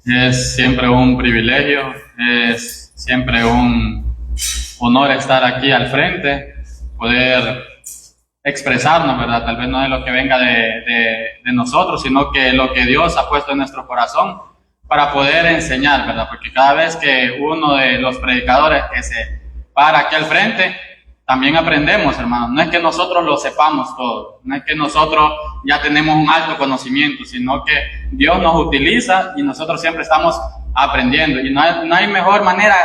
Es siempre un privilegio, es siempre un honor estar aquí al frente, poder expresarnos, ¿verdad? Tal vez no es lo que venga de nosotros, sino que lo que Dios ha puesto en nuestro corazón para poder enseñar, ¿verdad? Porque cada vez que uno de los predicadores que se para aquí al frente, también aprendemos, hermanos. No es que nosotros lo sepamos todo, no es que nosotros ya tenemos un alto conocimiento, sino que Dios nos utiliza y nosotros siempre estamos aprendiendo. Y no hay mejor manera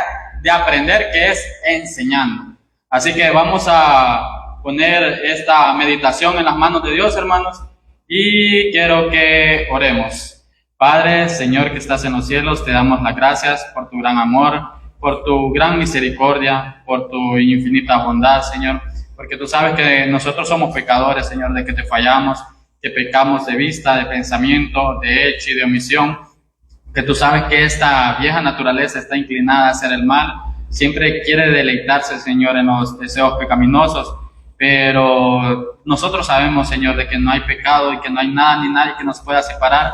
de aprender que es enseñando. Así que vamos a poner esta meditación en las manos de Dios, hermanos, y quiero que oremos. Padre, Señor que estás en los cielos, te damos las gracias por tu gran amor, por tu gran misericordia, por tu infinita bondad, Señor, porque tú sabes que nosotros somos pecadores, Señor, de que te fallamos, que pecamos de vista, de pensamiento, de hecho y de omisión, que tú sabes que esta vieja naturaleza está inclinada a hacer el mal, siempre quiere deleitarse, Señor, en los deseos pecaminosos, pero nosotros sabemos, Señor, de que no hay pecado y que no hay nada ni nadie que nos pueda separar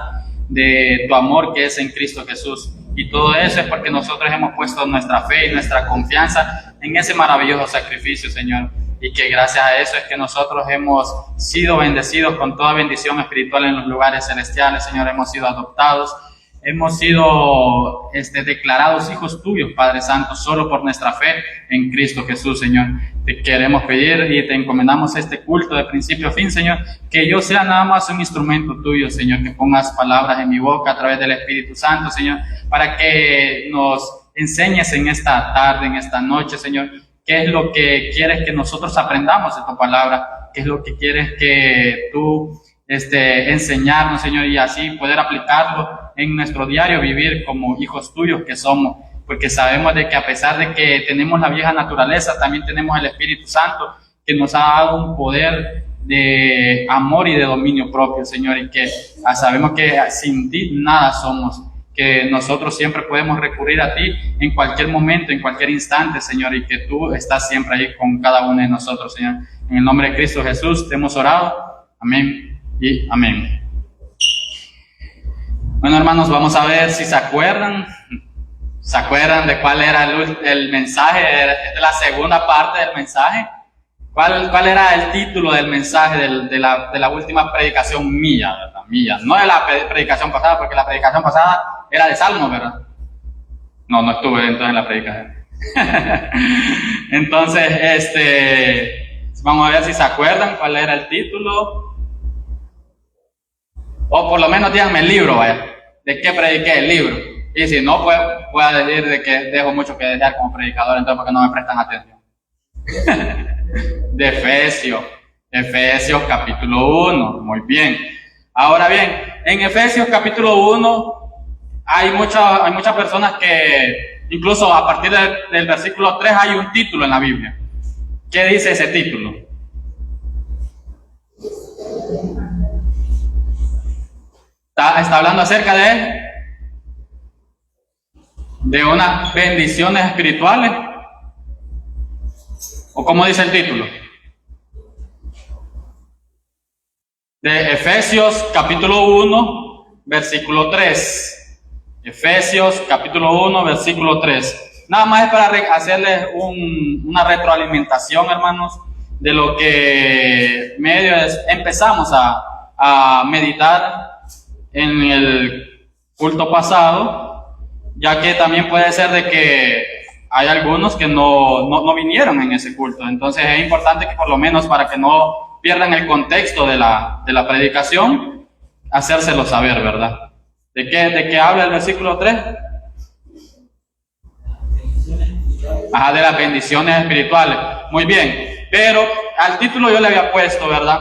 de tu amor que es en Cristo Jesús. Y todo eso es porque nosotros hemos puesto nuestra fe y nuestra confianza en ese maravilloso sacrificio, Señor. Y que gracias a eso es que nosotros hemos sido bendecidos con toda bendición espiritual en los lugares celestiales, Señor. Hemos sido adoptados, hemos sido declarados hijos tuyos, Padre Santo, solo por nuestra fe en Cristo Jesús, Señor. Te queremos pedir y te encomendamos este culto de principio a fin, Señor, que yo sea nada más un instrumento tuyo, Señor, que pongas palabras en mi boca a través del Espíritu Santo, Señor, para que nos enseñes en esta tarde, en esta noche, Señor, qué es lo que quieres que nosotros aprendamos de tu palabra, qué es lo que quieres que tú enseñarnos, Señor, y así poder aplicarlo en nuestro diario vivir como hijos tuyos que somos, porque sabemos de que a pesar de que tenemos la vieja naturaleza, también tenemos el Espíritu Santo que nos ha dado un poder de amor y de dominio propio, Señor, y que sabemos que sin ti nada somos, que nosotros siempre podemos recurrir a ti en cualquier momento, en cualquier instante, Señor, y que tú estás siempre ahí con cada uno de nosotros, Señor. En el nombre de Cristo Jesús te hemos orado. Amén y amén. Bueno, hermanos, vamos a ver si se acuerdan. ¿Se acuerdan de cuál era el mensaje? De la segunda parte del mensaje. ¿Cuál era el título del mensaje de la última predicación mía, ¿verdad? Mía, no de la predicación pasada, porque la predicación pasada era de Salmos, ¿verdad? No estuve entonces en la predicación. Entonces, vamos a ver si se acuerdan cuál era el título. O por lo menos díganme el libro, vaya. ¿De qué prediqué el libro? Y si no, pues puedo decir de que dejo mucho que desear como predicador, entonces porque no me prestan atención. De Efesios capítulo 1, muy bien. Ahora bien, en Efesios capítulo 1 hay muchas personas que, incluso a partir del versículo 3 hay un título en la Biblia. ¿Qué dice ese título? Está hablando acerca de unas bendiciones espirituales. ¿O cómo dice el título? De Efesios capítulo 1, versículo 3. Efesios capítulo 1, versículo 3. Nada más es para hacerles una retroalimentación, hermanos, de lo que empezamos a meditar en el culto pasado, ya que también puede ser de que hay algunos que no vinieron en ese culto. Entonces es importante que por lo menos para que no pierdan el contexto de la predicación, hacérselo saber, ¿verdad? ¿De qué habla el versículo 3? De las bendiciones espirituales. Muy bien, pero al título yo le había puesto, ¿verdad?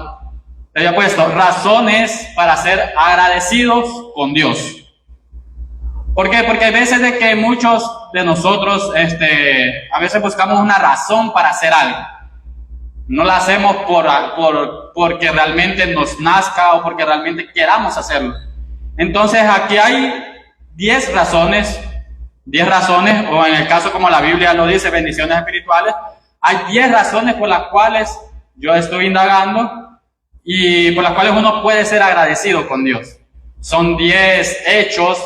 Le había puesto razones para ser agradecidos con Dios. ¿Por qué? Porque hay veces de que muchos de nosotros, a veces buscamos una razón para hacer algo. No la hacemos porque realmente nos nazca o porque realmente queramos hacerlo. Entonces aquí hay 10 razones, o en el caso como la Biblia lo dice, bendiciones espirituales, hay 10 razones por las cuales yo estoy indagando y por las cuales uno puede ser agradecido con Dios. Son 10 hechos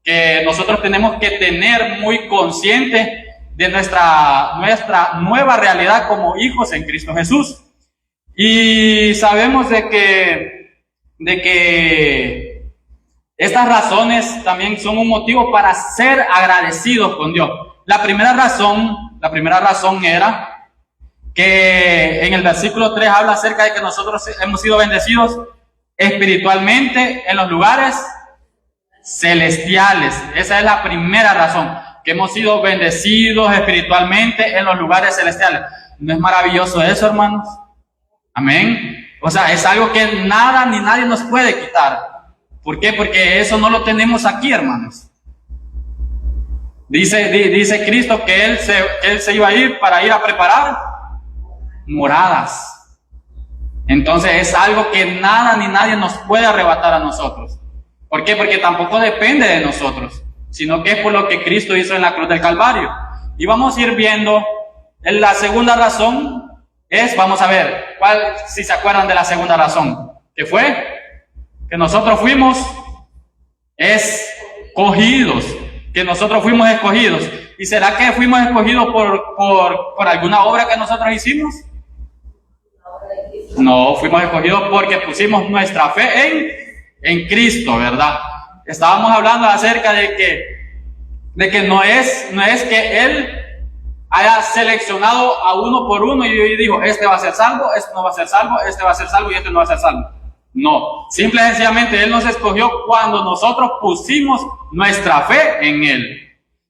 que nosotros tenemos que tener muy consciente de nuestra nueva realidad como hijos en Cristo Jesús. Y sabemos de que estas razones también son un motivo para ser agradecidos con Dios. La primera razón era que en el versículo 3 habla acerca de que nosotros hemos sido bendecidos espiritualmente en los lugares celestiales. Esa es la primera razón, que hemos sido bendecidos espiritualmente en los lugares celestiales. ¿No es maravilloso eso, hermanos? Amén. O sea, es algo que nada ni nadie nos puede quitar. ¿Por qué? Porque eso no lo tenemos aquí, hermanos. Dice Cristo que él se iba a ir para ir a preparar moradas. Entonces es algo que nada ni nadie nos puede arrebatar a nosotros. ¿Por qué? Porque tampoco depende de nosotros, sino que es por lo que Cristo hizo en la cruz del Calvario. Y vamos a ir viendo, la segunda razón es, vamos a ver, si se acuerdan de la segunda razón, que fue que nosotros fuimos escogidos, ¿Y será que fuimos escogidos por alguna obra que nosotros hicimos? No, fuimos escogidos porque pusimos nuestra fe en Cristo, ¿verdad? Estábamos hablando acerca de que no es que Él haya seleccionado a uno por uno y dijo, este va a ser salvo, este no va a ser salvo, este va a ser salvo y este no va a ser salvo. No, simple y sencillamente Él nos escogió cuando nosotros pusimos nuestra fe en Él.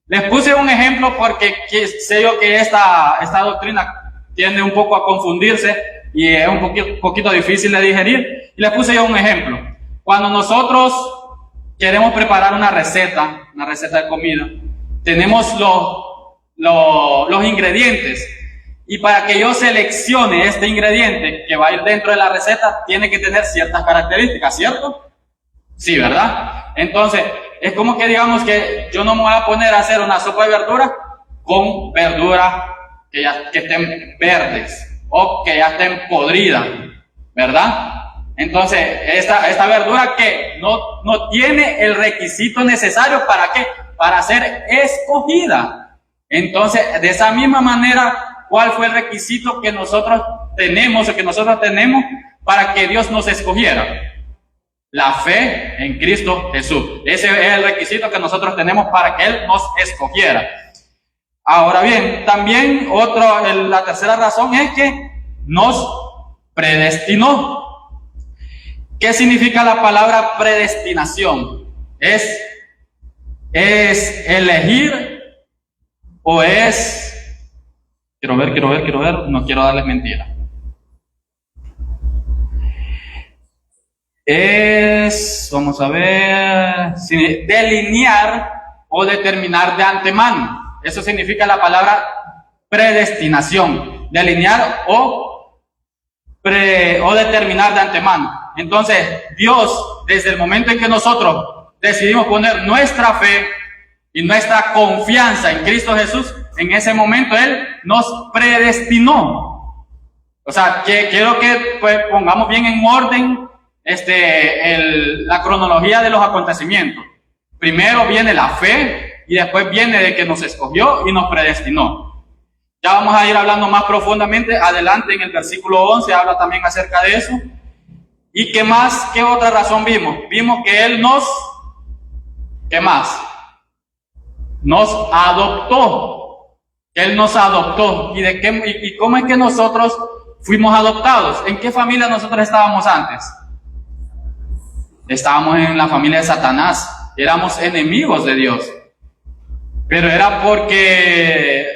Les puse un ejemplo porque sé yo que esta doctrina tiende un poco a confundirse y es un poquito difícil de digerir. Y les puse yo un ejemplo. Cuando nosotros queremos preparar una receta de comida, tenemos los ingredientes. Y para que yo seleccione este ingrediente que va a ir dentro de la receta, tiene que tener ciertas características, ¿cierto? Sí, ¿verdad? Entonces, es como que digamos que yo no me voy a poner a hacer una sopa de verdura con verduras que estén verdes o que ya estén podridas, ¿verdad? Entonces, esta verdura que no tiene el requisito necesario ¿para qué? Para ser escogida. Entonces, de esa misma manera, ¿cuál fue el requisito que nosotros tenemos para que Dios nos escogiera? La fe en Cristo Jesús. Ese es el requisito que nosotros tenemos para que Él nos escogiera. Ahora bien, también la tercera razón es que nos predestinó. ¿Qué significa la palabra predestinación? ¿Es elegir o es... Quiero ver, no quiero darles mentira. Vamos a ver, delinear o determinar de antemano. Eso significa la palabra predestinación. Delinear o determinar de antemano. Entonces, Dios, desde el momento en que nosotros decidimos poner nuestra fe y nuestra confianza en Cristo Jesús, en ese momento Él nos predestinó. O sea, quiero que pongamos bien en orden la cronología de los acontecimientos. Primero viene la fe y después viene de que nos escogió y nos predestinó. Ya vamos a ir hablando más profundamente adelante en el versículo 11, habla también acerca de eso. ¿Y qué más? ¿Qué otra razón vimos? Vimos que Él ¿qué más? Nos adoptó. Él nos adoptó. ¿Y cómo es que nosotros fuimos adoptados? ¿En qué familia nosotros estábamos antes? Estábamos en la familia de Satanás. Éramos enemigos de Dios. Pero era porque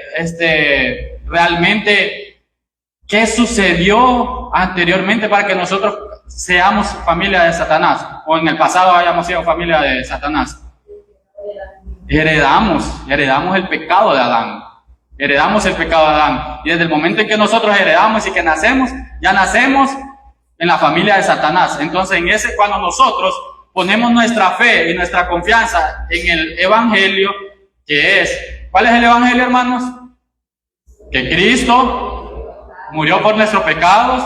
realmente, ¿qué sucedió anteriormente para que nosotros seamos familia de Satanás? O en el pasado hayamos sido familia de Satanás. Heredamos el pecado de Adán. Y desde el momento en que nosotros heredamos y que nacemos, ya nacemos en la familia de Satanás. Entonces, cuando nosotros ponemos nuestra fe y nuestra confianza en el Evangelio, ¿cuál es el Evangelio, hermanos? Que Cristo murió por nuestros pecados,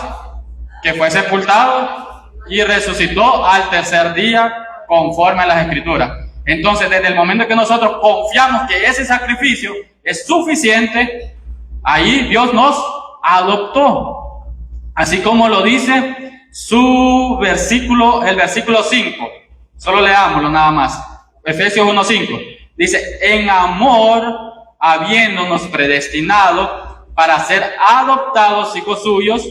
que fue sepultado y resucitó al tercer día conforme a las Escrituras. Entonces, desde el momento que nosotros confiamos que ese sacrificio es suficiente, ahí Dios nos adoptó. Así como lo dice el versículo 5. Solo leámoslo nada más. Efesios 1:5. Dice, en amor, habiéndonos predestinado para ser adoptados hijos suyos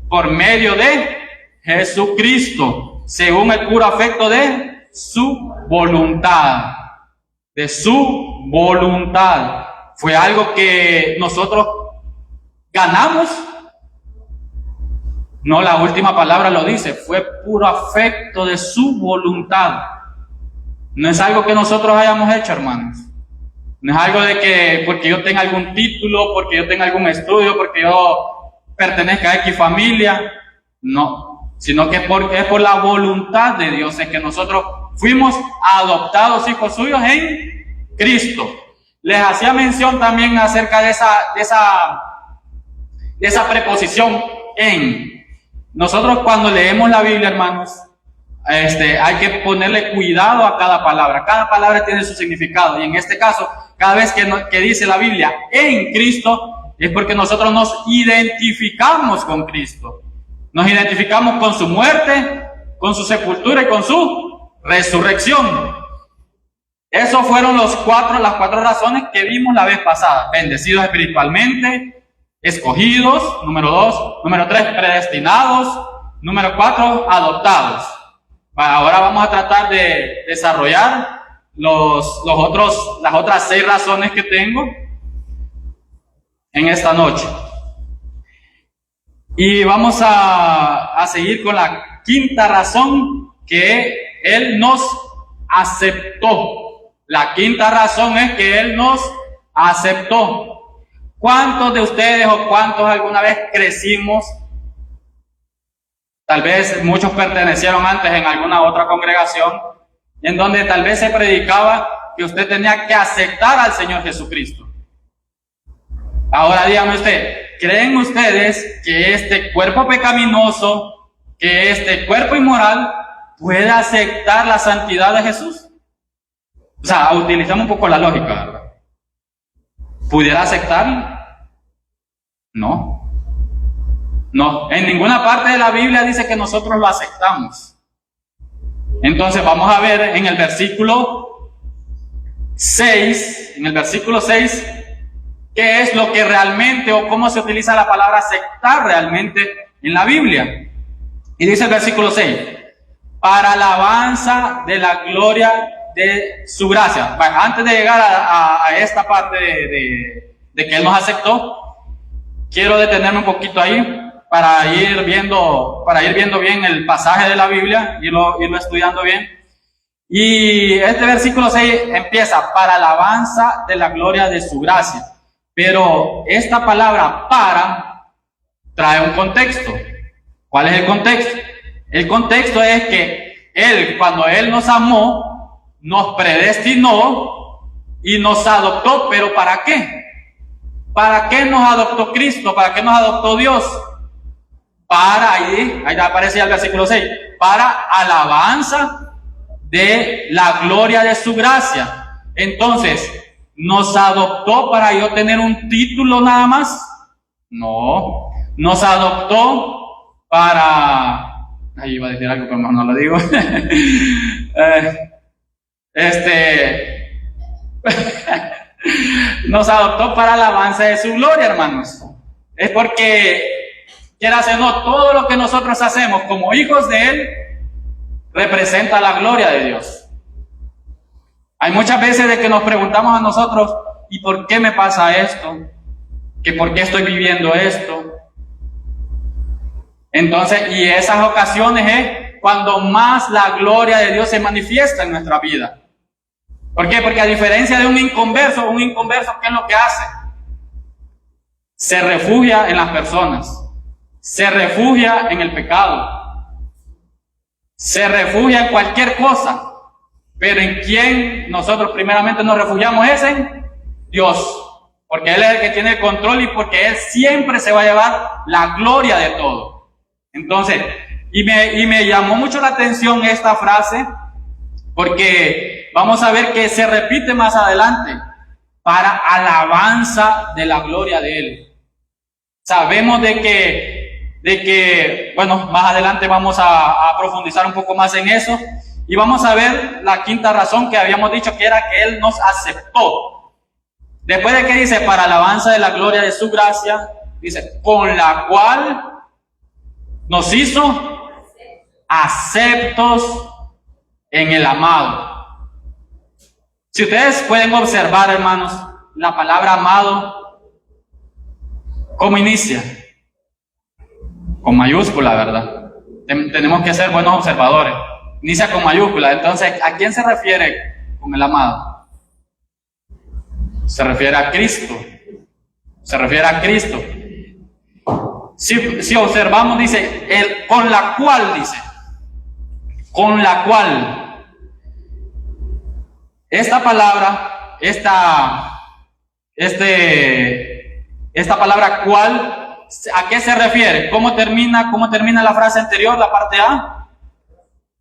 por medio de Jesucristo, según el puro afecto de su voluntad. De su voluntad. Fue algo que nosotros ganamos. No, la última palabra lo dice, fue puro afecto de su voluntad. No es algo que nosotros hayamos hecho, hermanos. No es algo de que porque yo tenga algún título, porque yo tenga algún estudio, porque yo pertenezca a X familia. No, sino que es por la voluntad de Dios, es que nosotros fuimos adoptados hijos suyos en Cristo. Les hacía mención también acerca de esa preposición en. Nosotros cuando leemos la Biblia, hermanos, hay que ponerle cuidado a cada palabra. Cada palabra tiene su significado. Y en este caso, cada vez que dice la Biblia en Cristo, es porque nosotros nos identificamos con Cristo. Nos identificamos con su muerte, con su sepultura y con su resurrección. Esas fueron las cuatro razones que vimos la vez pasada. Bendecidos espiritualmente, escogidos, número 2, número 3, predestinados, número 4, adoptados. Ahora vamos a tratar de desarrollar las otras 6 razones que tengo en esta noche. Y vamos a seguir con la quinta razón, que Él nos aceptó. La quinta razón es que Él nos aceptó. ¿Cuántos de ustedes o cuántos alguna vez crecimos? Tal vez muchos pertenecieron antes en alguna otra congregación, en donde tal vez se predicaba que usted tenía que aceptar al Señor Jesucristo. Ahora díganme usted, ¿creen ustedes que este cuerpo pecaminoso, que este cuerpo inmoral, puede aceptar la santidad de Jesús? O sea, utilizamos un poco la lógica, ¿verdad? ¿Pudiera aceptarlo? No. No, en ninguna parte de la Biblia dice que nosotros lo aceptamos. Entonces vamos a ver en el versículo 6, qué es lo que realmente o cómo se utiliza la palabra aceptar realmente en la Biblia. Y dice el versículo 6, para alabanza de la gloria de su gracia. Bueno, antes de llegar a esta parte de que Él nos aceptó, quiero detenerme un poquito ahí para ir viendo bien el pasaje de la Biblia, irlo estudiando bien. Y este versículo 6 empieza, para alabanza de la gloria de su gracia. Pero esta palabra para trae un contexto. ¿Cuál es el contexto? El contexto es que Él, cuando Él nos amó, nos predestinó y nos adoptó. ¿Pero para qué? ¿Para qué nos adoptó Cristo? ¿Para qué nos adoptó Dios? Ahí aparece ya el versículo 6, para alabanza de la gloria de su gracia. Entonces, ¿nos adoptó para yo tener un título nada más? No, nos adoptó para... Ahí iba a decir algo, pero mejor no lo digo. Nos adoptó para alabanza de su gloria, hermanos. Es porque, quieras o no, todo lo que nosotros hacemos como hijos de Él representa la gloria de Dios. Hay muchas veces de que nos preguntamos a nosotros, ¿y por qué me pasa esto? ¿Que por qué estoy viviendo esto? Entonces, y esas ocasiones es cuando más la gloria de Dios se manifiesta en nuestra vida. ¿Por qué? Porque a diferencia de un inconverso, ¿qué es lo que hace? Se refugia en las personas. Se refugia en el pecado, se refugia en cualquier cosa, pero en quien nosotros primeramente nos refugiamos es en Dios, porque Él es el que tiene el control y porque Él siempre se va a llevar la gloria de todo. Entonces, y me llamó mucho la atención esta frase, porque vamos a ver que se repite más adelante, para alabanza de la gloria de Él. Sabemos de que, bueno, más adelante vamos a profundizar un poco más en eso, y vamos a ver la quinta razón que habíamos dicho, que era que Él nos aceptó. Después de que dice, para alabanza de la gloria de su gracia, dice, con la cual nos hizo aceptos en el amado. Si ustedes pueden observar, hermanos, la palabra amado, ¿cómo inicia? Con mayúscula, ¿verdad? Tenemos que ser buenos observadores. Inicia con mayúscula. Entonces, ¿a quién se refiere con el amado? Se refiere a Cristo. Se refiere a Cristo. Si observamos, dice, con la cual, dice, con la cual. Esta palabra, esta palabra cual, ¿a qué se refiere? ¿Cómo termina la frase anterior, la parte A?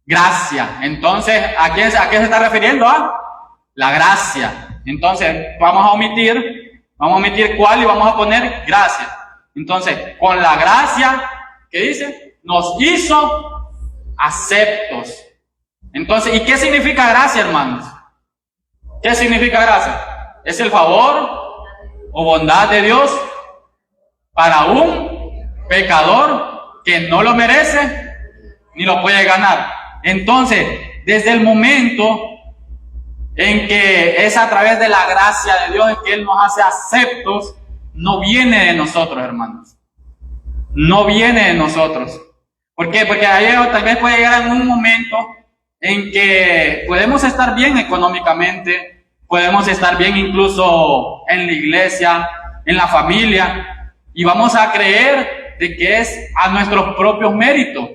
Gracia. Entonces, ¿a qué se está refiriendo? A la gracia. Entonces, vamos a omitir cuál y vamos a poner gracia. Entonces, con la gracia, ¿qué dice? Nos hizo aceptos. Entonces, ¿y qué significa gracia, hermanos? ¿Qué significa gracia? Es el favor o bondad de Dios para un pecador que no lo merece ni lo puede ganar. Entonces, desde el momento en que es a través de la gracia de Dios que Él nos hace aceptos, no viene de nosotros, hermanos. No viene de nosotros. ¿Por qué? Porque ahí tal vez puede llegar en un momento en que podemos estar bien económicamente, podemos estar bien incluso en la iglesia, en la familia, y vamos a creer de que es a nuestros propios méritos,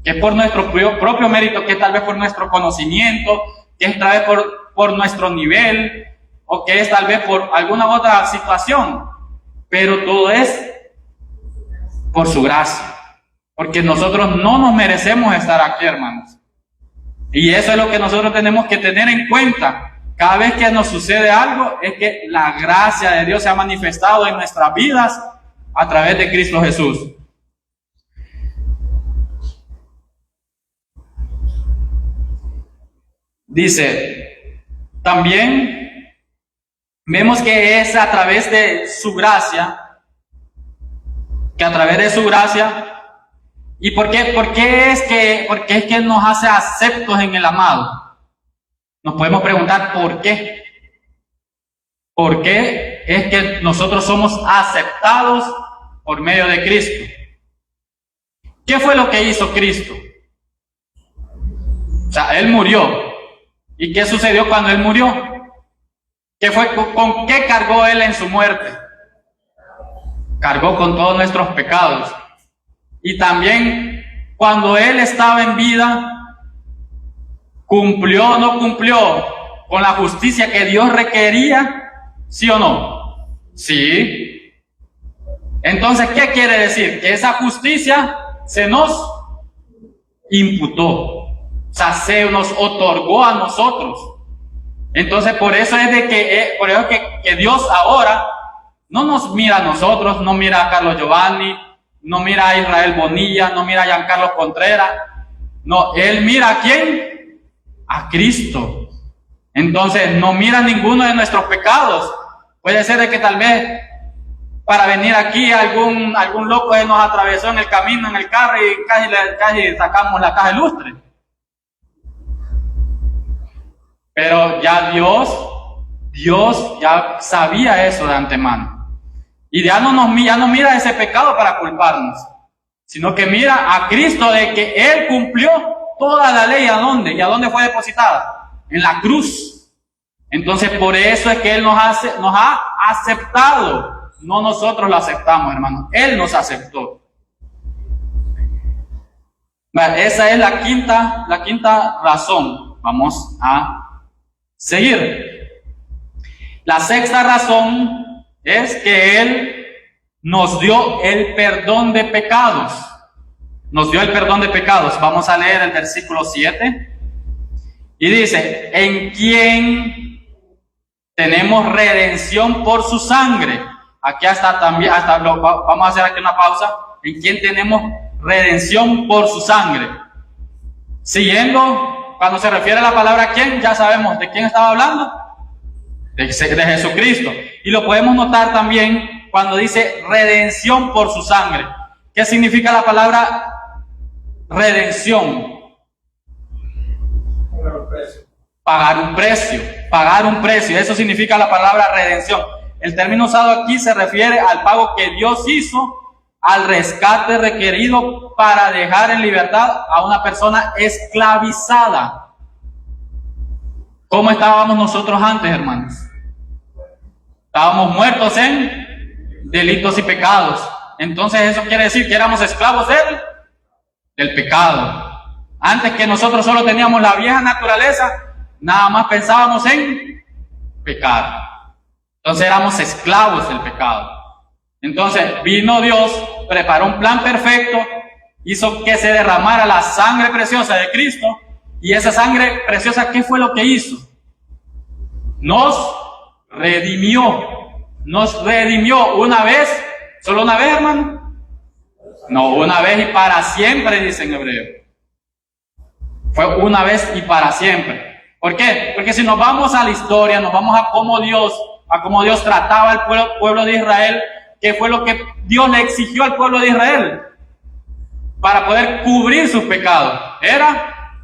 que es por nuestro propio mérito, que es tal vez por nuestro conocimiento, que es tal vez por nuestro nivel, o que es tal vez por alguna otra situación, pero todo es por su gracia, porque nosotros no nos merecemos estar aquí, hermanos. Y eso es lo que nosotros tenemos que tener en cuenta. Cada vez que nos sucede algo, es que la gracia de Dios se ha manifestado en nuestras vidas a través de Cristo Jesús. Dice, también vemos que es a través de su gracia, ¿y por qué es que Él nos hace aceptos en el amado? Nos podemos preguntar por qué. ¿Por qué es que nosotros somos aceptados por medio de Cristo? ¿Qué fue lo que hizo Cristo? O sea, Él murió. ¿Y qué sucedió cuando Él murió? ¿Con qué cargó Él en su muerte? Cargó con todos nuestros pecados. Y también cuando Él estaba en vida, ¿cumplió o no cumplió con la justicia que Dios requería? ¿Sí o no? Sí. Entonces, ¿qué quiere decir? Que esa justicia se nos imputó, o sea, se nos otorgó a nosotros. Entonces, por eso es que Dios ahora no nos mira a nosotros, no mira a Carlos Giovanni, no mira a Israel Bonilla, no mira a Giancarlo Contreras. No, Él mira ¿a quién? A Cristo. Entonces, no mira ninguno de nuestros pecados. Puede ser de que tal vez para venir aquí algún loco nos atravesó en el camino, en el carro, y casi sacamos la caja de lustre. Pero ya Dios ya sabía eso de antemano. Y ya no mira ese pecado para culparnos, sino que mira a Cristo de que Él cumplió toda la ley. ¿A dónde? ¿Y a dónde fue depositada? En la cruz. Entonces, por eso es que Él nos ha aceptado. No nosotros lo aceptamos, hermano. Él nos aceptó. Esa es la quinta razón. Vamos a seguir. La sexta razón es que Él nos dio el perdón de pecados. Nos dio el perdón de pecados. Vamos a leer el versículo 7. Y dice, en quien tenemos redención por su sangre. Aquí vamos a hacer aquí una pausa. En quien tenemos redención por su sangre. Siguiendo, cuando se refiere a la palabra quién, ya sabemos de quién estaba hablando. De Jesucristo. Y lo podemos notar también cuando dice redención por su sangre. ¿Qué significa la palabra redención? Pagar un precio. Pagar un precio. Eso significa la palabra redención. El término usado aquí se refiere al pago que Dios hizo, al rescate requerido para dejar en libertad a una persona esclavizada. ¿Cómo estábamos nosotros antes, hermanos? Estábamos muertos en delitos y pecados. Entonces eso quiere decir que éramos esclavos del pecado. Antes que nosotros solo teníamos la vieja naturaleza, nada más pensábamos en pecar. Entonces éramos esclavos del pecado. Entonces vino Dios, preparó un plan perfecto, hizo que se derramara la sangre preciosa de Cristo. Y esa sangre preciosa, ¿qué fue lo que hizo? Nos redimió una vez, solo una vez, hermano. No, una vez y para siempre, dice en hebreo. Fue una vez y para siempre. ¿Por qué? Porque si nos vamos a la historia, nos vamos a cómo Dios trataba al pueblo de Israel, ¿qué fue lo que Dios le exigió al pueblo de Israel? Para poder cubrir sus pecados. Era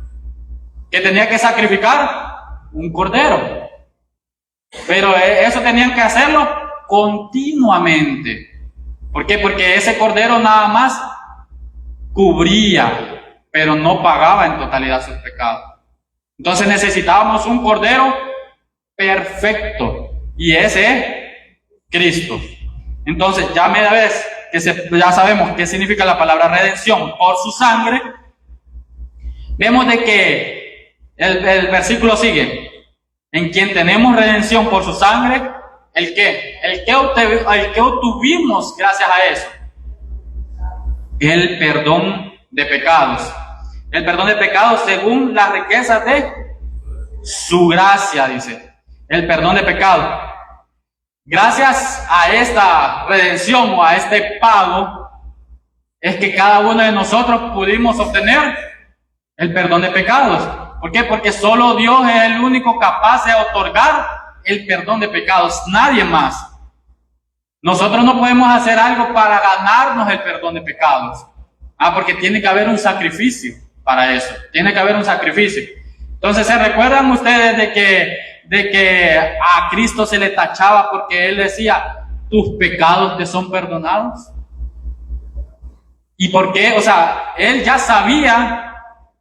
que tenía que sacrificar un cordero. Pero eso tenían que hacerlo continuamente. ¿Por qué? Porque ese cordero nada más cubría, pero no pagaba en totalidad sus pecados. Entonces necesitábamos un cordero perfecto, y ese es Cristo. Entonces ya sabemos qué significa la palabra redención por su sangre. Vemos de que el versículo sigue. En quien tenemos redención por su sangre, ¿el qué? El que obtuvimos gracias a eso. El perdón de pecados. El perdón de pecados según las riquezas de su gracia, dice. El perdón de pecados. Gracias a esta redención o a este pago, es que cada uno de nosotros pudimos obtener el perdón de pecados. ¿Por qué? Porque solo Dios es el único capaz de otorgar el perdón de pecados, nadie más. Nosotros no podemos hacer algo para ganarnos el perdón de pecados. Porque tiene que haber un sacrificio para eso. Tiene que haber un sacrificio. Entonces, ¿se recuerdan ustedes de que a Cristo se le tachaba porque Él decía, tus pecados te son perdonados? ¿Y por qué? O sea, Él ya sabía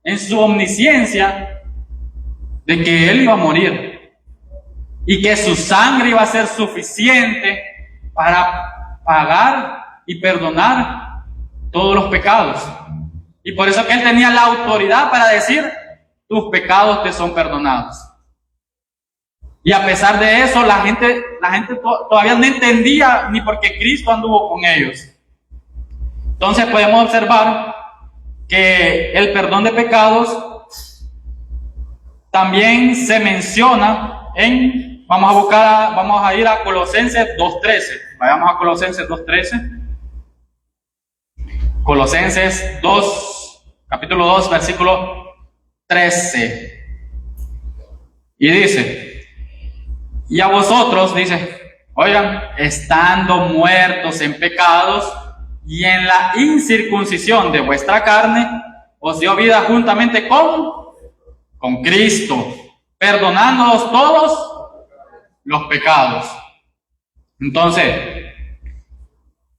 en su omnisciencia de que Él iba a morir y que su sangre iba a ser suficiente para pagar y perdonar todos los pecados. Y por eso que Él tenía la autoridad para decir, tus pecados te son perdonados. Y a pesar de eso, la gente todavía no entendía ni por qué Cristo anduvo con ellos. Entonces podemos observar que el perdón de pecados también se menciona vamos a ir a Colosenses 2:13. Vayamos a Colosenses 2:13. Colosenses 2, capítulo 2, versículo 13. Y dice, y a vosotros, dice, oigan, estando muertos en pecados y en la incircuncisión de vuestra carne, os dio vida juntamente con Cristo, perdonándoos todos los pecados. Entonces,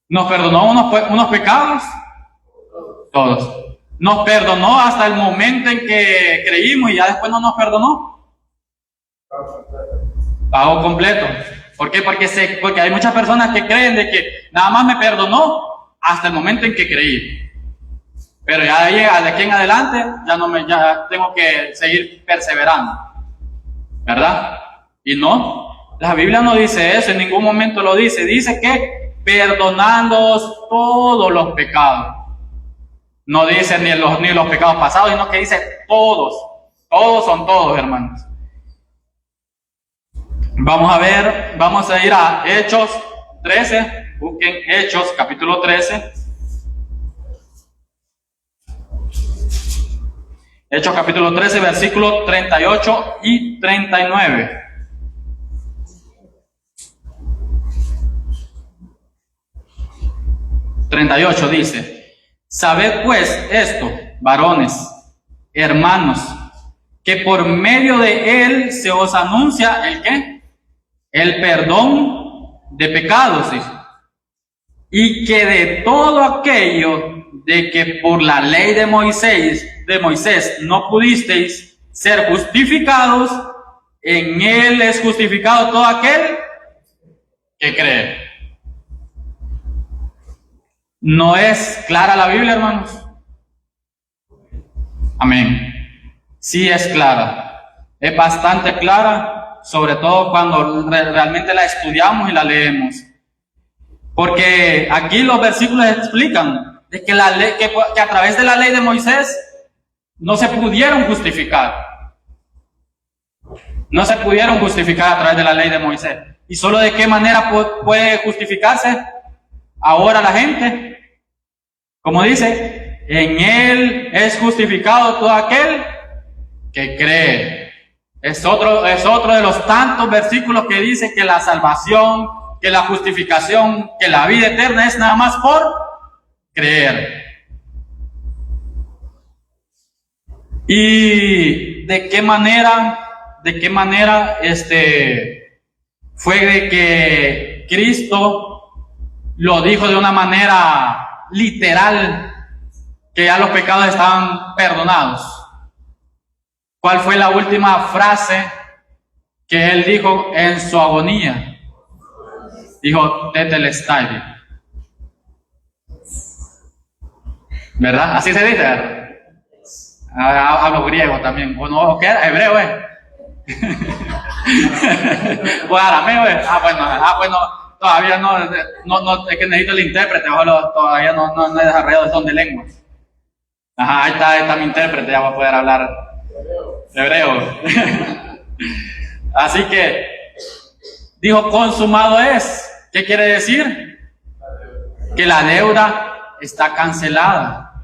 ¿nos perdonó unos pecados? Todos. Nos perdonó hasta el momento en que creímos y ya después no nos perdonó. Pago completo. ¿Por qué? Porque hay muchas personas que creen de que nada más me perdonó hasta el momento en que creí. Pero ya de aquí en adelante ya tengo que seguir perseverando. ¿Verdad? Y no, la Biblia no dice eso, en ningún momento lo dice. Dice que perdonándoos todos los pecados. No dice ni los pecados pasados, sino que dice todos Todos son todos, hermanos. Vamos a ir a Hechos 13. Busquen Hechos capítulo 13. Hechos capítulo 13, versículos 38 y 39. Dice: sabed pues esto, varones, hermanos, que por medio de él se os anuncia ¿el qué? El perdón de pecados, dice. Y que de todo aquello de que por la ley de Moisés no pudisteis ser justificados, en él es justificado todo aquel que cree. ¿No es clara la Biblia, hermanos? Amén. Sí es clara. Es bastante clara, sobre todo cuando realmente la estudiamos y la leemos. Porque aquí los versículos explican de que a través de la ley de Moisés no se pudieron justificar. No se pudieron justificar a través de la ley de Moisés. ¿Y solo de qué manera puede justificarse ahora la gente? Como dice, en él es justificado todo aquel que cree. Es otro de los tantos versículos que dice que la salvación, que la justificación, que la vida eterna es nada más por creer. ¿Y de qué manera fue de que Cristo lo dijo de una manera literal, que ya los pecados estaban perdonados? ¿Cuál fue la última frase que él dijo en su agonía? Dijo, tetelestai. ¿Verdad? Así se dice, ¿verdad? Hablo griego también. ¿O qué? Hebreo, o arameo, bueno, todavía no, es que necesito el intérprete, todavía no he desarrollado el don de lengua. Ajá, ahí está mi intérprete, ya voy a poder hablar hebreo. Así que dijo, consumado es. ¿Qué quiere decir? Que la deuda está cancelada.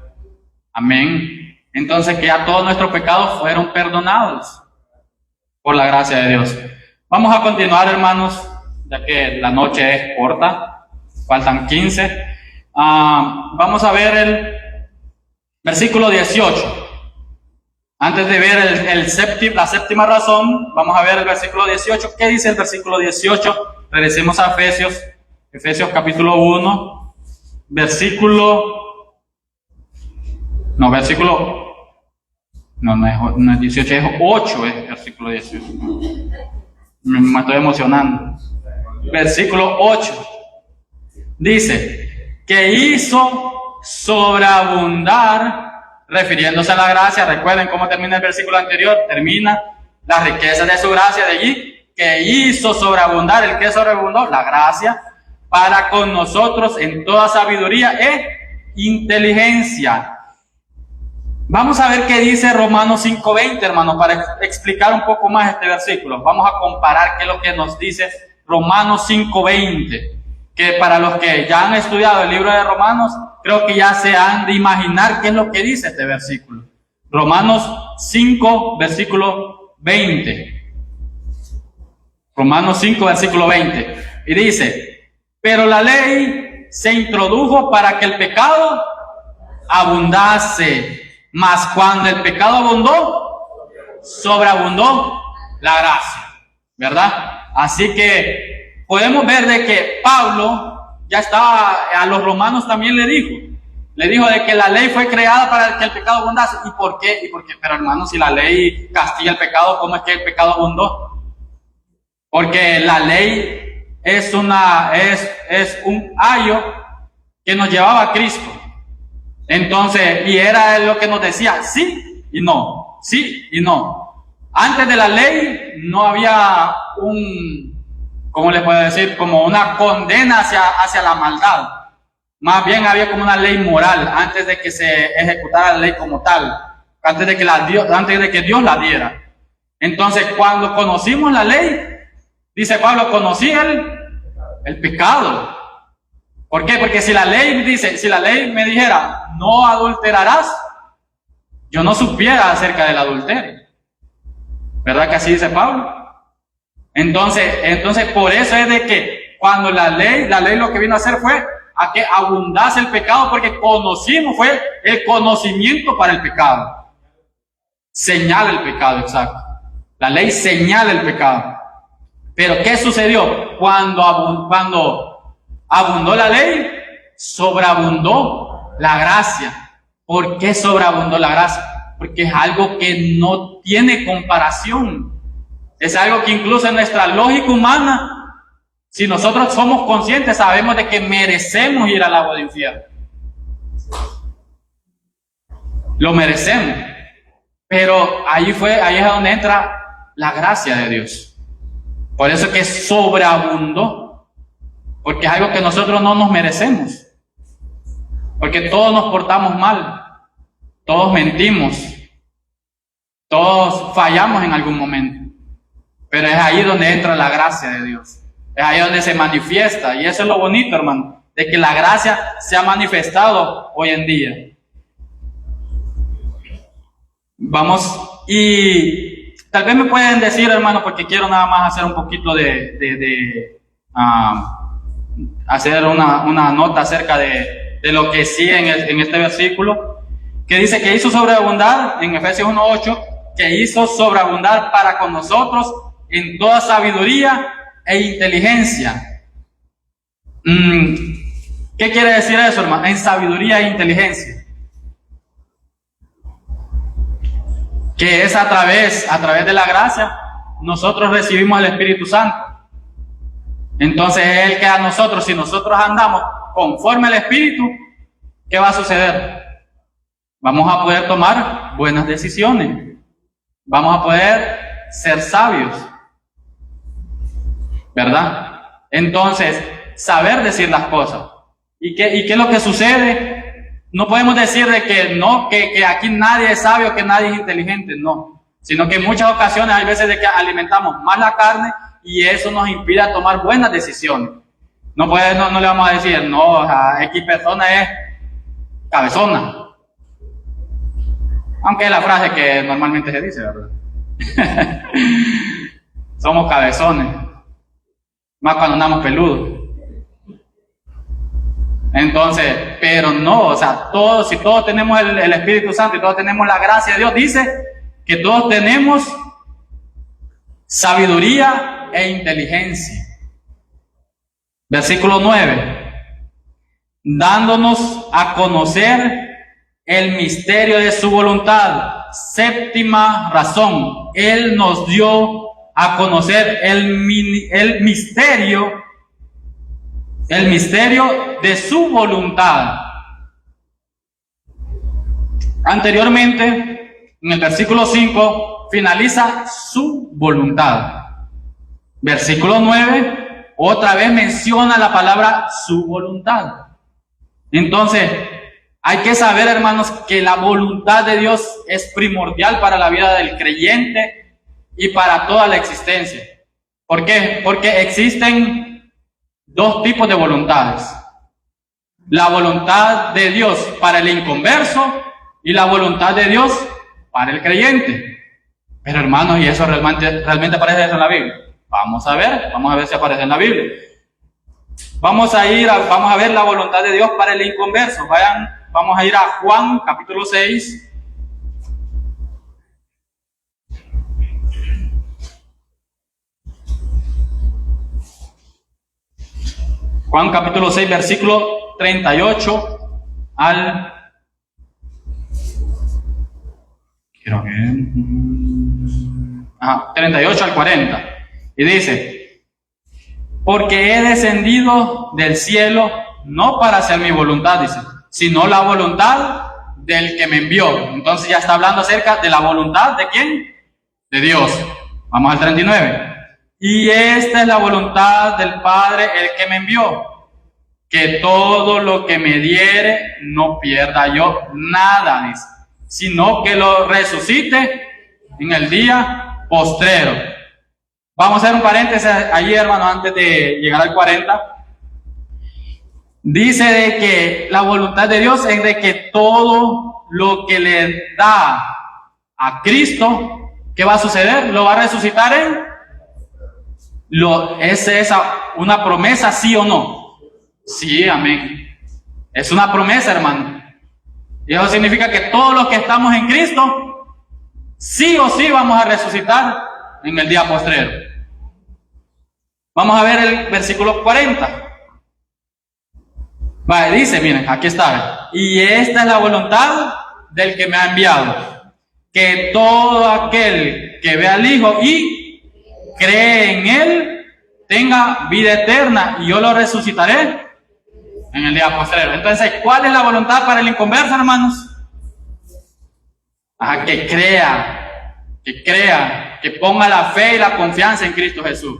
Amén. Entonces que ya todos nuestros pecados fueron perdonados por la gracia de Dios. Vamos a continuar, hermanos, ya que la noche es corta, faltan 15. Vamos a ver el versículo 18. Antes de ver la séptima razón, vamos a ver el versículo 18. ¿Qué dice el versículo 18? Regresemos a Efesios capítulo 1, no es 18, es 8, es versículo 18. Me estoy emocionando. Versículo 8 dice que hizo sobreabundar, refiriéndose a la gracia. Recuerden cómo termina el versículo anterior, termina la riqueza de su gracia, de allí que hizo sobreabundar. ¿El que sobreabundó? La gracia, para con nosotros en toda sabiduría e inteligencia. Vamos a ver qué dice Romanos 5:20, hermano, para explicar un poco más este versículo. Vamos a comparar qué es lo que nos dice Romanos 5:20, que para los que ya han estudiado el libro de Romanos, creo que ya se han de imaginar qué es lo que dice este versículo. Romanos 5, versículo 20. Romanos 5, versículo 20. Y dice, pero la ley se introdujo para que el pecado abundase, mas cuando el pecado abundó, sobreabundó la gracia, ¿verdad? Así que podemos ver de que Pablo ya estaba, a los romanos también le dijo de que la ley fue creada para que el pecado abundase. ¿Y por qué? Pero hermanos, si la ley castiga el pecado, ¿cómo es que el pecado abundó? Porque la ley es un ayo que nos llevaba a Cristo. Entonces, y era lo que nos decía, sí y no, sí y no. Antes de la ley no había ¿cómo le puedo decir? Como una condena hacia la maldad. Más bien había como una ley moral antes de que se ejecutara la ley como tal. antes de que Dios la diera. Entonces, cuando conocimos la ley, dice Pablo, conocí el pecado. ¿Por qué? Porque si la ley me dijera, no adulterarás, yo no supiera acerca del adulterio. ¿Verdad que así dice Pablo? Entonces por eso es de que cuando la ley lo que vino a hacer fue a que abundase el pecado, porque fue el conocimiento para el pecado. Señala el pecado, exacto. La ley señala el pecado. Pero ¿qué sucedió? Cuando abundó la ley, sobreabundó la gracia. ¿Por qué sobreabundó la gracia? Porque es algo que no tiene comparación. Es algo que incluso en nuestra lógica humana, si nosotros somos conscientes, sabemos de que merecemos ir al lago de infierno. Lo merecemos. Pero ahí es donde entra la gracia de Dios. Por eso que sobreabundó. Porque es algo que nosotros no nos merecemos. Porque todos nos portamos mal. Todos mentimos. Todos fallamos en algún momento. Pero es ahí donde entra la gracia de Dios. Es ahí donde se manifiesta. Y eso es lo bonito, hermano. De que la gracia se ha manifestado hoy en día. Vamos, y tal vez me pueden decir, hermano, porque quiero nada más hacer un poquito hacer una nota acerca de lo que sí en este versículo, que dice que hizo sobreabundar, en Efesios 1:8, que hizo sobreabundar para con nosotros en toda sabiduría e inteligencia. ¿Qué quiere decir eso, hermano? En sabiduría e inteligencia. Que es a través de la gracia, nosotros recibimos el Espíritu Santo. Entonces es el que a nosotros, si nosotros andamos conforme al Espíritu, ¿qué va a suceder? Vamos a poder tomar buenas decisiones. Vamos a poder ser sabios. ¿Verdad? Entonces, saber decir las cosas. ¿Y qué es lo que sucede? No podemos decir de que no, que aquí nadie es sabio, que nadie es inteligente, no. Sino que en muchas ocasiones hay veces de que alimentamos más la carne y eso nos impide tomar buenas decisiones. No le vamos a decir, no, X persona es cabezona. Aunque es la frase que normalmente se dice, ¿verdad? Somos cabezones. Más cuando andamos peludos. Entonces, pero no, o sea, si todos tenemos el Espíritu Santo y todos tenemos la gracia de Dios, dice que todos tenemos sabiduría e inteligencia. Versículo 9. Dándonos a conocer el misterio de su voluntad. Séptima razón. Él nos dio a conocer el misterio de su voluntad. Anteriormente, en el versículo 5, finaliza su voluntad. Versículo 9, otra vez menciona la palabra su voluntad. Entonces, hay que saber, hermanos, que la voluntad de Dios es primordial para la vida del creyente y para toda la existencia. ¿Por qué? Porque existen dos tipos de voluntades. La voluntad de Dios para el inconverso y la voluntad de Dios para el creyente. Pero hermanos, ¿y eso realmente aparece eso en la Biblia? Vamos a ver si aparece en la Biblia. Vamos a ver la voluntad de Dios para el inconverso. Vamos a ir a Juan capítulo 6. Juan capítulo 6, versículo 38 al... Quiero ver... 38 al 40. Y dice: porque he descendido del cielo no para hacer mi voluntad, dice, sino la voluntad del que me envió. Entonces ya está hablando acerca de la voluntad de ¿quién? De Dios. Vamos al 39. Y esta es la voluntad del Padre, el que me envió, que todo lo que me diere no pierda yo nada, dice, sino que lo resucite en el día postrero. Vamos a hacer un paréntesis allí, hermano, antes de llegar al 40. Dice de que la voluntad de Dios es de que todo lo que le da a Cristo, ¿qué va a suceder? ¿Lo va a resucitar él? ¿Es esa una promesa, sí o no? Sí, amén. Es una promesa, hermano. Y eso significa que todos los que estamos en Cristo, sí o sí vamos a resucitar en el día postrero. Vamos a ver el versículo 40. Vale, dice, miren, aquí está. Y esta es la voluntad del que me ha enviado, que todo aquel que ve al Hijo y cree en Él tenga vida eterna, y yo lo resucitaré en el día postrero. Entonces, ¿cuál es la voluntad para el inconverso, hermanos? Que crea, que ponga la fe y la confianza en Cristo Jesús.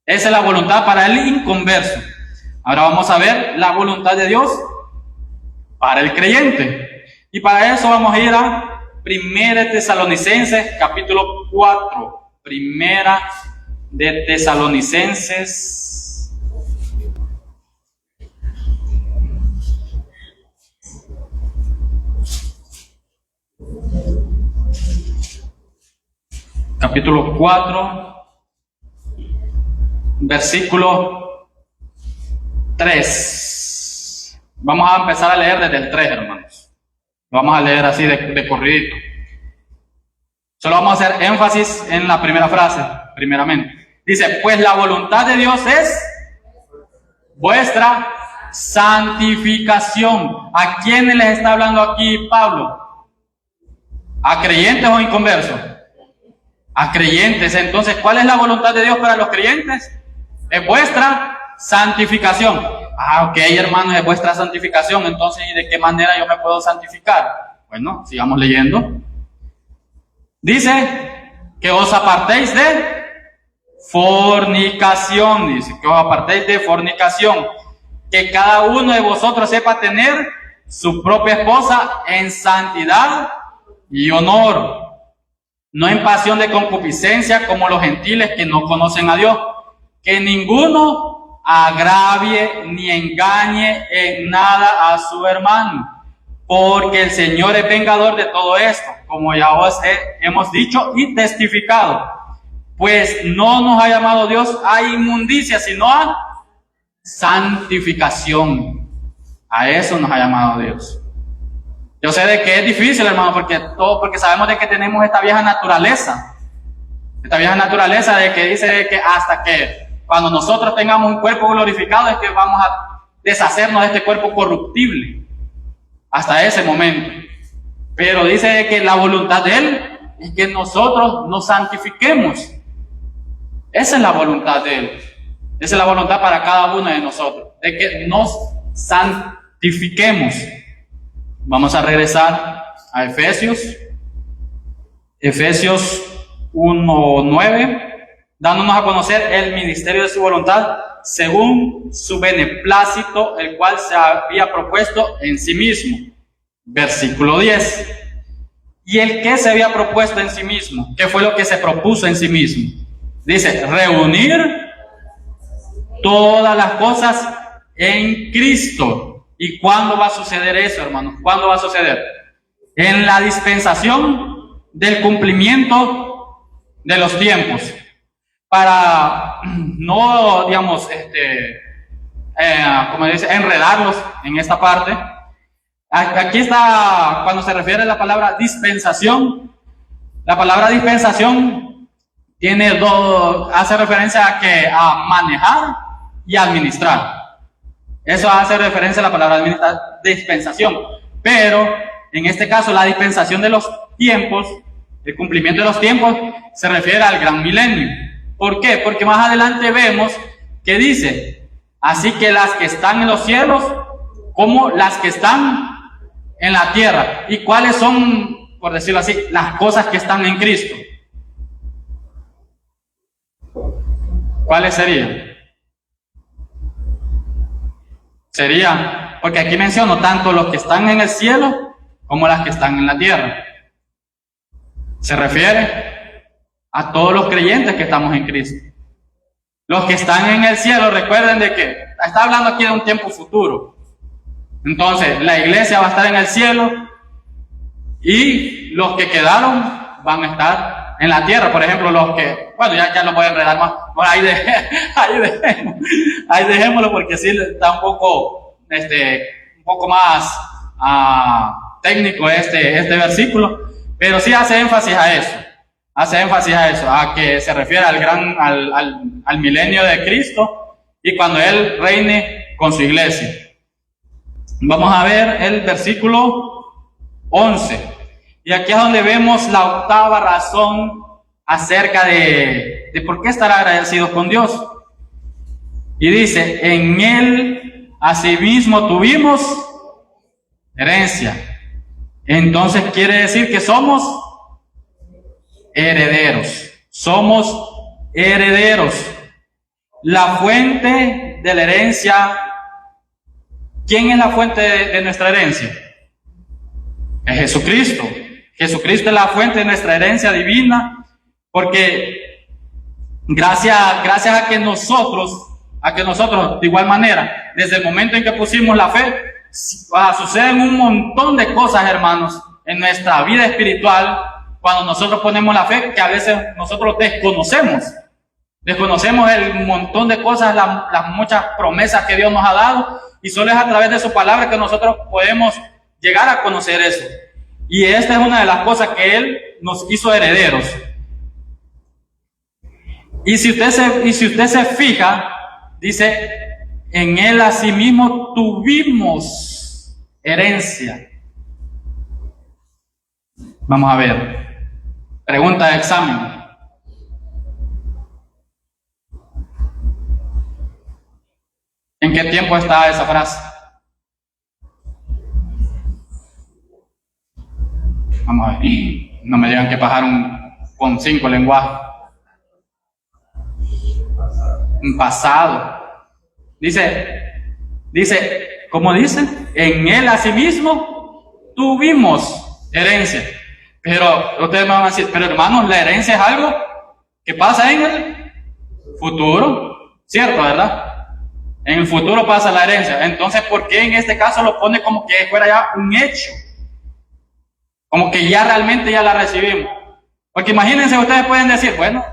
Esa es la voluntad para el inconverso. Ahora vamos a ver la voluntad de Dios para el creyente. Y para eso vamos a ir a 1 Tesalonicenses, capítulo 4. 1 de Tesalonicenses. Capítulo 4, versículo 3. Vamos a empezar a leer desde el 3, hermanos. Vamos a leer así de corridito. Solo vamos a hacer énfasis en la primera frase, primeramente. Dice, pues la voluntad de Dios es vuestra santificación. ¿A quiénes les está hablando aquí Pablo? ¿A creyentes o inconversos? A creyentes. Entonces, ¿cuál es la voluntad de Dios para los creyentes? Es vuestra santificación. Ok, hermanos, es vuestra santificación. Entonces, ¿y de qué manera yo me puedo santificar? Bueno, sigamos leyendo. Dice que os apartéis de fornicación. Dice que os apartéis de fornicación. Que cada uno de vosotros sepa tener su propia esposa en santidad y honor, no en pasión de concupiscencia como los gentiles que no conocen a Dios. Que ninguno agravie ni engañe en nada a su hermano, porque el Señor es vengador de todo esto, como ya os hemos dicho y testificado. Pues no nos ha llamado Dios a inmundicia, sino a santificación. A eso nos ha llamado Dios. Yo sé de que es difícil, hermano, porque sabemos de que tenemos esta vieja naturaleza. Esta vieja naturaleza de que dice de que hasta que cuando nosotros tengamos un cuerpo glorificado es que vamos a deshacernos de este cuerpo corruptible. Hasta ese momento. Pero dice de que la voluntad de Él es que nosotros nos santifiquemos. Esa es la voluntad de Él. Esa es la voluntad para cada uno de nosotros, de que nos santifiquemos. Vamos a regresar a Efesios 1:9, dándonos a conocer el ministerio de su voluntad según su beneplácito, el cual se había propuesto en sí mismo. Versículo 10. ¿Y el que se había propuesto en sí mismo? ¿Qué fue lo que se propuso en sí mismo? Dice, reunir todas las cosas en Cristo. ¿Y cuándo va a suceder eso, hermanos? ¿Cuándo va a suceder? En la dispensación del cumplimiento de los tiempos. Para no, digamos, como dice, enredarlos en esta parte. Aquí está, cuando se refiere a la palabra dispensación, la palabra dispensación tiene hace referencia a manejar y administrar. Eso hace referencia a la palabra dispensación. Pero, en este caso, la dispensación de los tiempos, el cumplimiento de los tiempos, se refiere al gran milenio. ¿Por qué? Porque más adelante vemos que dice, así que las que están en los cielos, como las que están en la tierra. ¿Y cuáles son, por decirlo así, las cosas que están en Cristo? ¿Cuáles serían? Sería, porque aquí menciono tanto los que están en el cielo como las que están en la tierra. Se refiere a todos los creyentes que estamos en Cristo. Los que están en el cielo, recuerden de que está hablando aquí de un tiempo futuro. Entonces, la iglesia va a estar en el cielo y los que quedaron van a estar en la tierra. Por ejemplo, los que, bueno, ya lo voy a enredar más. Bueno, ahí dejémoslo porque sí está un poco más técnico este versículo, pero sí hace énfasis a eso. A que se refiere al milenio de Cristo y cuando Él reine con su iglesia. Vamos a ver el versículo 11. Y aquí es donde vemos la octava razón acerca de por qué estar agradecidos con Dios. Y dice, en Él asimismo tuvimos herencia. Entonces quiere decir que somos herederos. Somos herederos. La fuente de la herencia. ¿Quién es la fuente de nuestra herencia? Es Jesucristo. Jesucristo es la fuente de nuestra herencia divina, porque gracias a que nosotros, de igual manera, desde el momento en que pusimos la fe, suceden un montón de cosas, hermanos, en nuestra vida espiritual, cuando nosotros ponemos la fe, que a veces nosotros desconocemos el montón de cosas, las muchas promesas que Dios nos ha dado, y solo es a través de su palabra que nosotros podemos llegar a conocer eso. Y esta es una de las cosas que Él nos hizo herederos. Y si usted se fija, dice, en Él asimismo tuvimos herencia. Vamos a ver. Pregunta de examen. ¿En qué tiempo está esa frase? Vamos a ver. No me digan que pasaron con 5 lenguajes. En pasado. Dice, ¿cómo dice? En Él asimismo tuvimos herencia. Pero ustedes me van a decir, pero hermanos, la herencia es algo que pasa en el futuro, ¿cierto, verdad? En el futuro pasa la herencia. Entonces, ¿por qué en este caso lo pone como que fuera ya un hecho? Como que ya realmente ya la recibimos. Porque imagínense, ustedes pueden decir, bueno,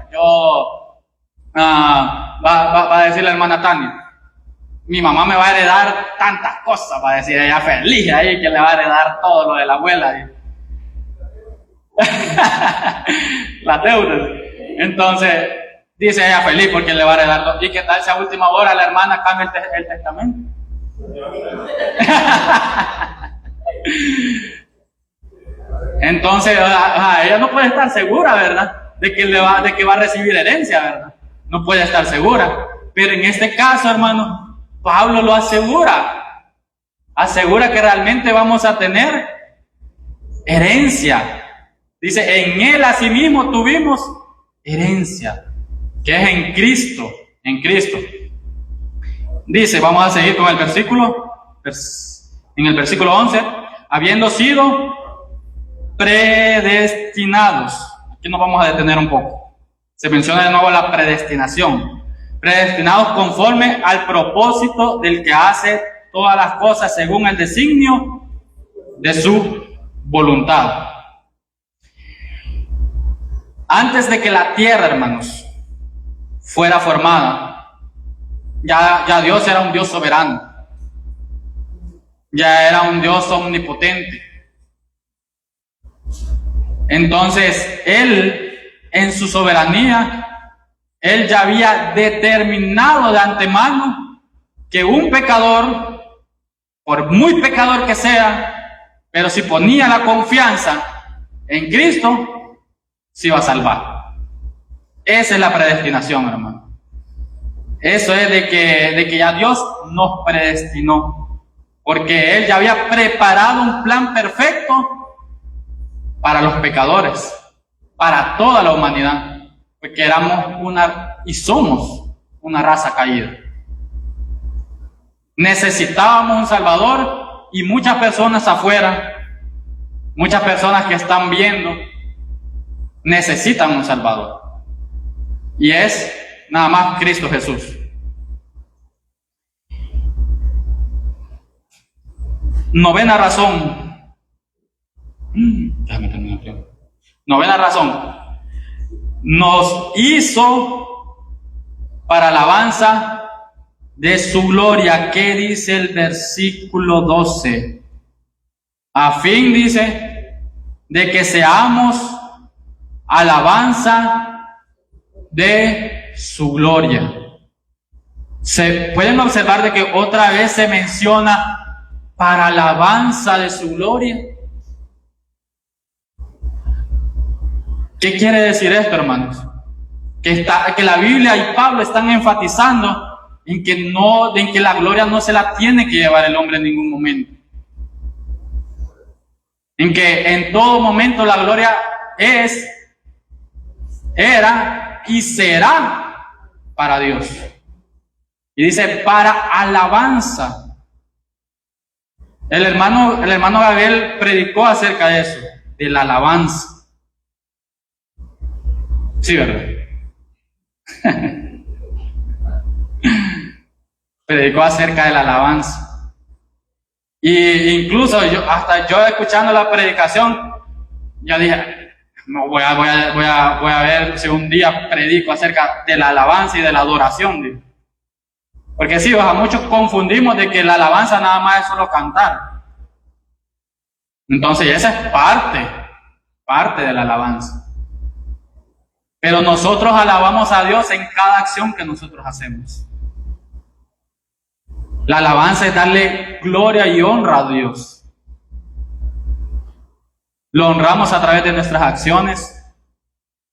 va a decir la hermana Tania, mi mamá me va a heredar tantas cosas, va a decir ella feliz ahí que le va a heredar todo lo de la abuela. La deuda. Entonces, dice ella feliz porque le va a heredar todo. ¿Y qué tal si a última hora la hermana cambia el testamento? Entonces, ella no puede estar segura, ¿verdad? De que va a recibir herencia, ¿verdad? No puede estar segura. Pero en este caso, hermano, Pablo lo asegura. Asegura que realmente vamos a tener herencia. Dice, en Él asimismo tuvimos herencia, que es en Cristo, Dice, vamos a seguir con el versículo, en el versículo 11, habiendo sido predestinados. Aquí nos vamos a detener un poco. Se menciona de nuevo la predestinación. Predestinados conforme al propósito del que hace todas las cosas según el designio de su voluntad. Antes de que la tierra, hermanos, fuera formada, ya Dios era un Dios soberano. Ya era un Dios omnipotente. Entonces, Él, en su soberanía, Él ya había determinado de antemano que un pecador, por muy pecador que sea, pero si ponía la confianza en Cristo, se iba a salvar. Esa es la predestinación, hermano. Eso es de que ya Dios nos predestinó, porque Él ya había preparado un plan perfecto para los pecadores, para toda la humanidad, porque somos una raza caída. Necesitábamos un Salvador y muchas personas afuera Muchas personas que están viendo necesitan un Salvador. Y es nada más Cristo Jesús. Novena razón. Déjame terminar primero. Novena razón. Nos hizo para alabanza de su gloria. ¿Qué dice el versículo 12? A fin, dice, de que seamos alabanza de su gloria. Se pueden observar de que otra vez se menciona para alabanza de su gloria. ¿Qué quiere decir esto, hermanos? Que la Biblia y Pablo están enfatizando en que la gloria no se la tiene que llevar el hombre en ningún momento. En que en todo momento la gloria era y será para Dios. Y dice para alabanza. El hermano Gabriel predicó acerca de eso, de la alabanza. Sí, ¿verdad? Predicó acerca de la alabanza. Y incluso yo escuchando la predicación, ya dije, no, voy a ver si un día predico acerca de la alabanza y de la adoración. Digo. Porque sí, a muchos confundimos de que la alabanza nada más es solo cantar. Entonces esa es parte de la alabanza. Pero nosotros alabamos a Dios en cada acción que nosotros hacemos. La alabanza es darle gloria y honra a Dios. Lo honramos a través de nuestras acciones,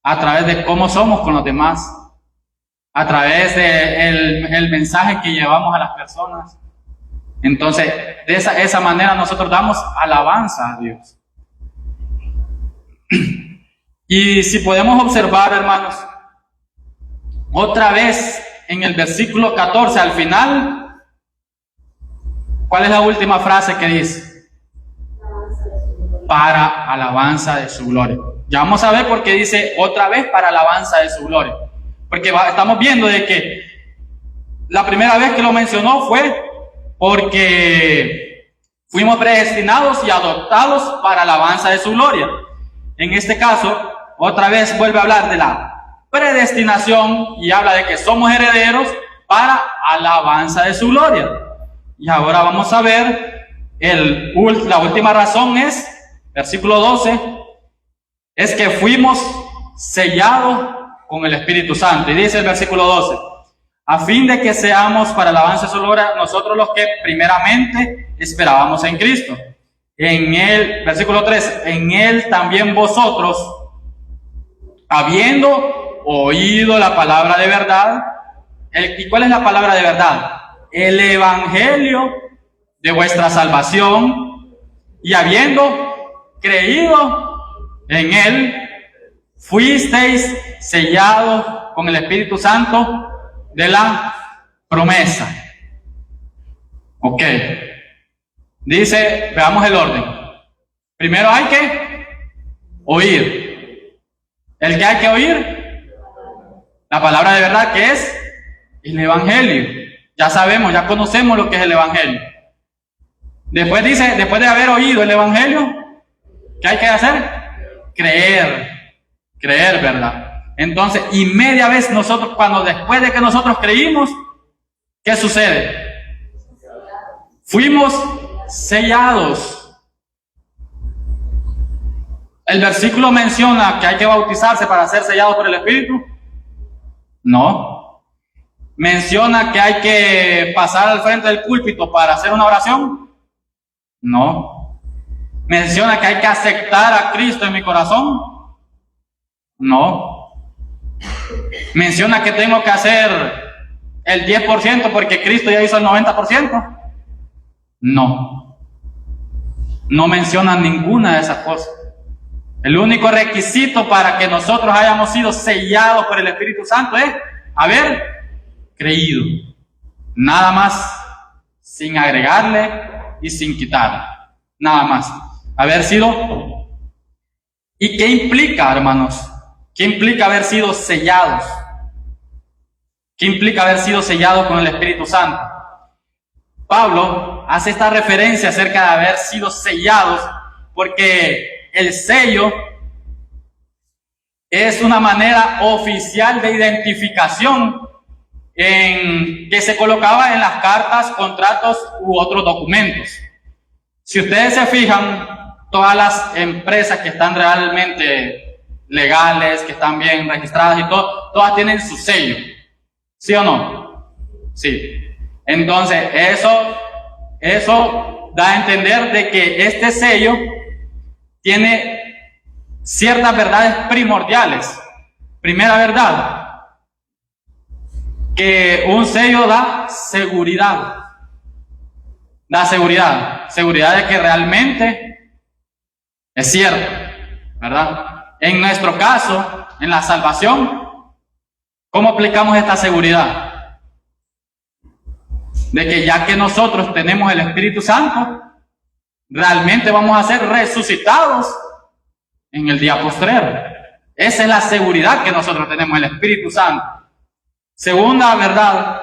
a través de cómo somos con los demás, a través del mensaje que llevamos a las personas. Entonces, de esa manera nosotros damos alabanza a Dios. Y si podemos observar, hermanos, otra vez en el versículo 14, al final, ¿cuál es la última frase que dice? Para alabanza de su gloria. Ya vamos a ver por qué dice otra vez para alabanza de su gloria. Porque estamos viendo de que la primera vez que lo mencionó fue porque fuimos predestinados y adoptados para alabanza de su gloria. En este caso, otra vez vuelve a hablar de la predestinación y habla de que somos herederos para alabanza de su gloria. Y ahora vamos a ver la última razón es, versículo 12, es que fuimos sellados con el Espíritu Santo. Y dice el versículo 12, a fin de que seamos para alabanza de su gloria nosotros los que primeramente esperábamos en Cristo. En él, versículo 3, en él también vosotros, habiendo oído la palabra de verdad. ¿Y cuál es la palabra de verdad? El evangelio de vuestra salvación, y habiendo creído en él, fuisteis sellados con el Espíritu Santo de la promesa. Ok. Dice, veamos el orden. Primero hay que oír. ¿El que hay que oír? La palabra de verdad, que es el evangelio. Ya sabemos, ya conocemos lo que es el evangelio. Después dice, después de haber oído el evangelio, ¿qué hay que hacer? Creer, ¿verdad? Entonces, y media vez nosotros, después de que nosotros creímos, ¿qué sucede? Fuimos sellados. ¿El versículo menciona que hay que bautizarse para ser sellados por el Espíritu? No. ¿Menciona que hay que pasar al frente del púlpito para hacer una oración? No. ¿Menciona que hay que aceptar a Cristo en mi corazón? No. ¿Menciona que tengo que hacer el 10% porque Cristo ya hizo el 90%? No. No menciona ninguna de esas cosas. El único requisito para que nosotros hayamos sido sellados por el Espíritu Santo es haber creído. Nada más, sin agregarle y sin quitarle. Nada más. Haber sido ¿Y qué implica, hermanos? ¿Qué implica haber sido sellados? ¿Qué implica haber sido sellados con el Espíritu Santo? Pablo hace esta referencia acerca de haber sido sellados porque el sello es una manera oficial de identificación que se colocaba en las cartas, contratos u otros documentos. Si ustedes se fijan, todas las empresas que están realmente legales, que están bien registradas y todo, todas tienen su sello. ¿Sí o no? Sí. Entonces, eso da a entender de que este sello tiene ciertas verdades primordiales. Primera verdad, que un sello da seguridad. Da seguridad. Seguridad de que realmente es cierto, ¿verdad? En nuestro caso, en la salvación, ¿cómo aplicamos esta seguridad? De que ya que nosotros tenemos el Espíritu Santo, realmente vamos a ser resucitados en el día postrero. Esa es la seguridad que nosotros tenemos, el Espíritu Santo. Segunda verdad,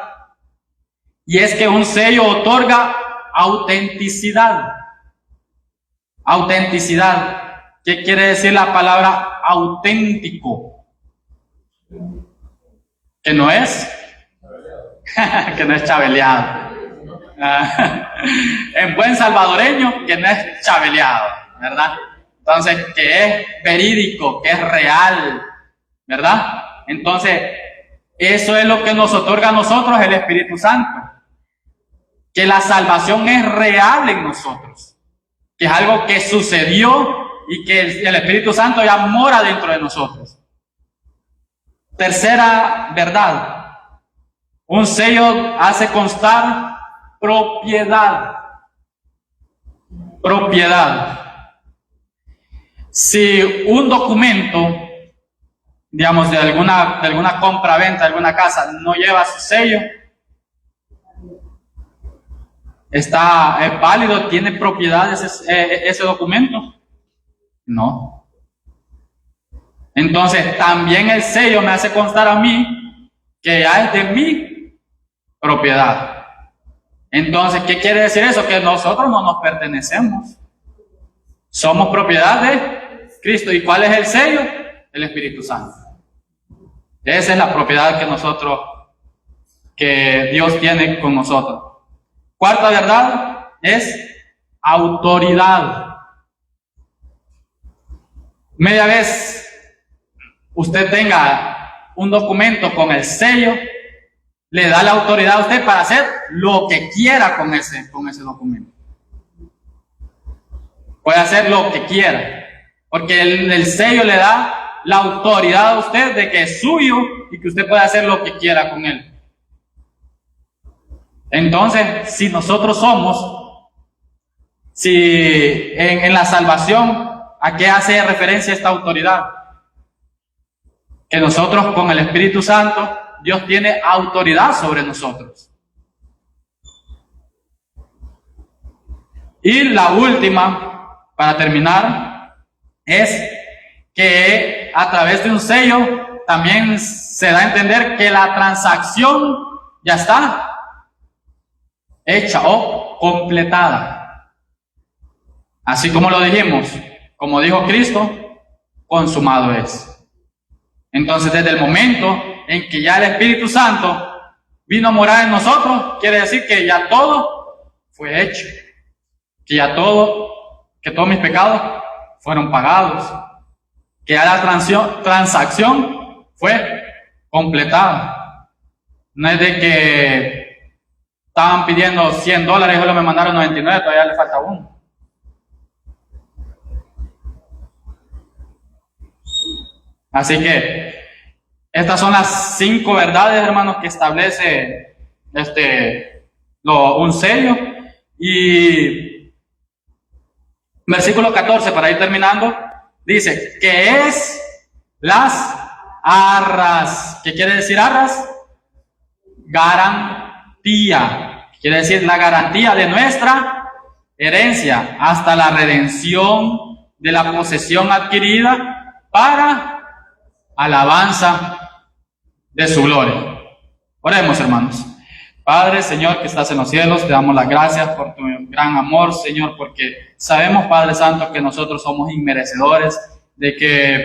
y es que un sello otorga autenticidad. Autenticidad. ¿Qué quiere decir la palabra auténtico? Que no es que no es chabeleado. En buen salvadoreño, que no es chabeleado, ¿verdad? Entonces, que es verídico, que es real, ¿verdad? Entonces, eso es lo que nos otorga a nosotros el Espíritu Santo. Que la salvación es real en nosotros. Que es algo que sucedió y que el Espíritu Santo ya mora dentro de nosotros. Tercera verdad. Un sello hace constar propiedad. Propiedad. Si un documento, digamos, de alguna compra-venta, de alguna casa, no lleva su sello, ¿es válido? ¿Tiene propiedad ese documento? No. Entonces, también el sello me hace constar a mí que ya es de mi propiedad. Entonces, ¿qué quiere decir eso? Que nosotros no nos pertenecemos. Somos propiedad de Cristo. ¿Y cuál es el sello? El Espíritu Santo. Esa es la propiedad que Dios tiene con nosotros. Cuarta verdad es autoridad. Media vez usted tenga un documento con el sello, le da la autoridad a usted para hacer lo que quiera con ese documento. Puede hacer lo que quiera, porque el sello le da la autoridad a usted de que es suyo y que usted puede hacer lo que quiera con él. Entonces, si nosotros en la salvación, ¿a qué hace referencia esta autoridad? Que nosotros con el Espíritu Santo, Dios tiene autoridad sobre nosotros. Y la última, para terminar, es que a través de un sello también se da a entender que la transacción ya está hecha o completada. Así como lo dijimos, como dijo Cristo, consumado es. Entonces, desde el momento en que ya el Espíritu Santo vino a morar en nosotros, quiere decir que ya todo fue hecho, que todos mis pecados fueron pagados, que ya la transacción fue completada. No es de que estaban pidiendo $100 y solo me mandaron 99, todavía le falta uno. Así que estas son las 5 verdades, hermanos, que establece un sello. Y versículo 14, para ir terminando, dice, ¿qué es las arras? ¿Qué quiere decir arras? Garantía. Quiere decir la garantía de nuestra herencia hasta la redención de la posesión adquirida para alabanza de su gloria. Oremos, hermanos. Padre, Señor, que estás en los cielos, te damos las gracias por tu gran amor, Señor, porque sabemos, Padre Santo, que nosotros somos inmerecedores de que